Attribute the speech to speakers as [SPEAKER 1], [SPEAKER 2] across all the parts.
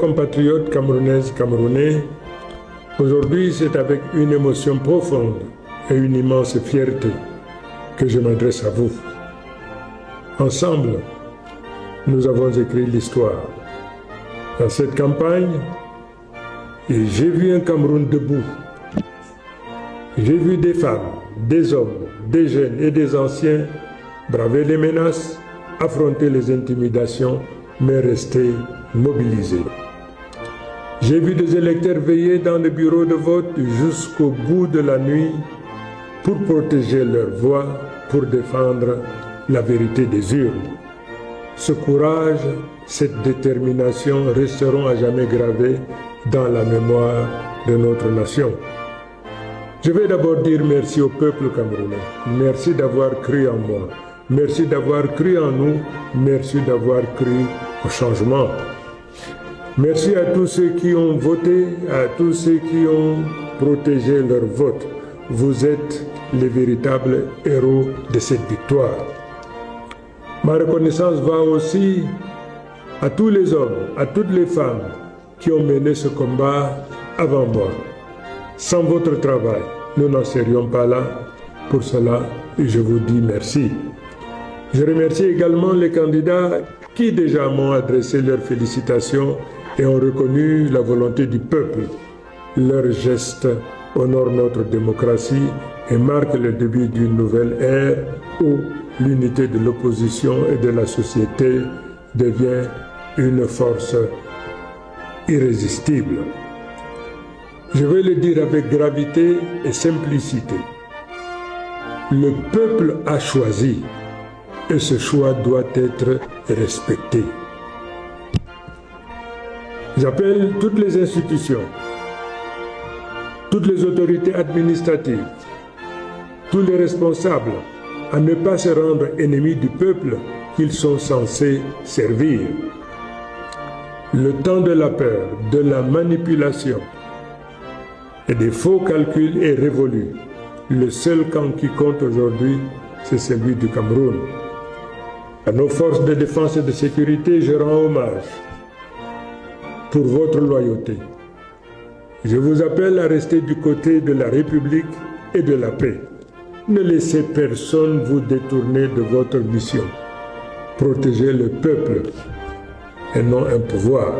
[SPEAKER 1] compatriotes camerounaises, camerounais, aujourd'hui c'est avec une émotion profonde et une immense fierté que je m'adresse à vous. Ensemble, nous avons écrit l'histoire. Dans cette campagne, j'ai vu un Cameroun debout. J'ai vu des femmes, des hommes, des jeunes et des anciens braver les menaces, affronter les intimidations, mais rester mobilisés. J'ai vu des électeurs veiller dans le bureau de vote jusqu'au bout de la nuit pour protéger leur voix, pour défendre la vérité des urnes. Ce courage, cette détermination resteront à jamais gravés dans la mémoire de notre nation. Je vais d'abord dire merci au peuple camerounais. Merci d'avoir cru en moi. Merci d'avoir cru en nous. Merci d'avoir cru au changement. Merci à tous ceux qui ont voté, à tous ceux qui ont protégé leur vote. Vous êtes les véritables héros de cette victoire. Ma reconnaissance va aussi à tous les hommes, à toutes les femmes qui ont mené ce combat avant moi. Sans votre travail, nous n'en serions pas là. Pour cela, je vous dis merci. Je remercie également les candidats qui déjà m'ont adressé leurs félicitations et ont reconnu la volonté du peuple. Leurs gestes honorent notre démocratie et marquent le début d'une nouvelle ère où l'unité de l'opposition et de la société devient une force irrésistible. Je vais le dire avec gravité et simplicité. Le peuple a choisi et ce choix doit être respecté. J'appelle toutes les institutions, toutes les autorités administratives, tous les responsables à ne pas se rendre ennemis du peuple qu'ils sont censés servir. Le temps de la peur, de la manipulation et des faux calculs est révolu. Le seul camp qui compte aujourd'hui, c'est celui du Cameroun. À nos forces de défense et de sécurité, je rends hommage pour votre loyauté. Je vous appelle à rester du côté de la République et de la paix. Ne laissez personne vous détourner de votre mission. Protégez le peuple et non un pouvoir.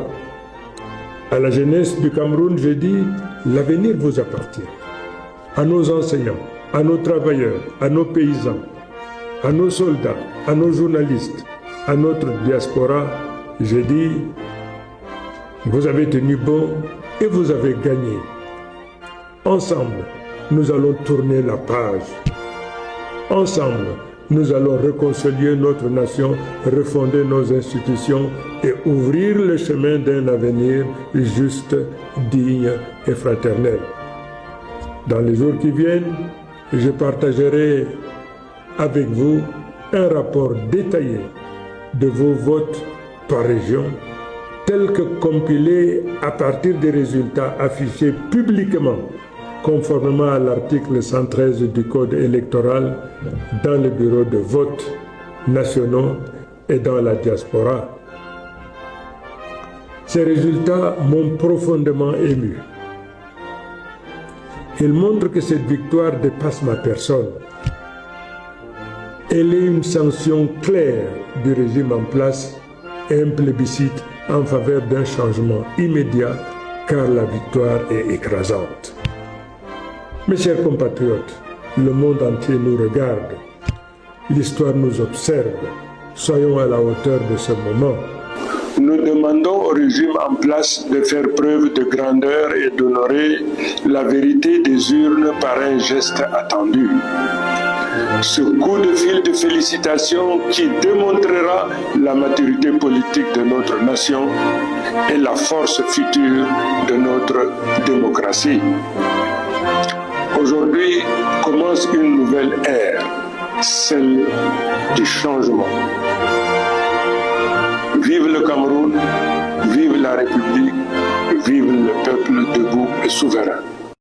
[SPEAKER 1] À la jeunesse du Cameroun, je dis, l'avenir vous appartient. À nos enseignants, à nos travailleurs, à nos paysans, à nos soldats, à nos journalistes, à notre diaspora, je dis, vous avez tenu bon et vous avez gagné. Ensemble, nous allons tourner la page. Ensemble, nous allons réconcilier notre nation, refonder nos institutions et ouvrir le chemin d'un avenir juste, digne et fraternel. Dans les jours qui viennent, je partagerai avec vous un rapport détaillé de vos votes par région, tel que compilé à partir des résultats affichés publiquement, conformément à l'article 113 du Code électoral, dans les bureaux de vote nationaux et dans la diaspora. Ces résultats m'ont profondément ému. Ils montrent que cette victoire dépasse ma personne. Elle est une sanction claire du régime en place et un plébiscite en faveur d'un changement immédiat, car la victoire est écrasante. Mes chers compatriotes, le monde entier nous regarde. L'histoire nous observe. Soyons à la hauteur de ce moment.
[SPEAKER 2] Nous demandons au régime en place de faire preuve de grandeur et d'honorer la vérité des urnes par un geste attendu. Ce coup de fil de félicitations qui démontrera la maturité politique de notre nation et la force future de notre démocratie. Aujourd'hui commence une nouvelle ère, celle du changement. Vive le Cameroun, vive la République, vive le peuple debout et souverain.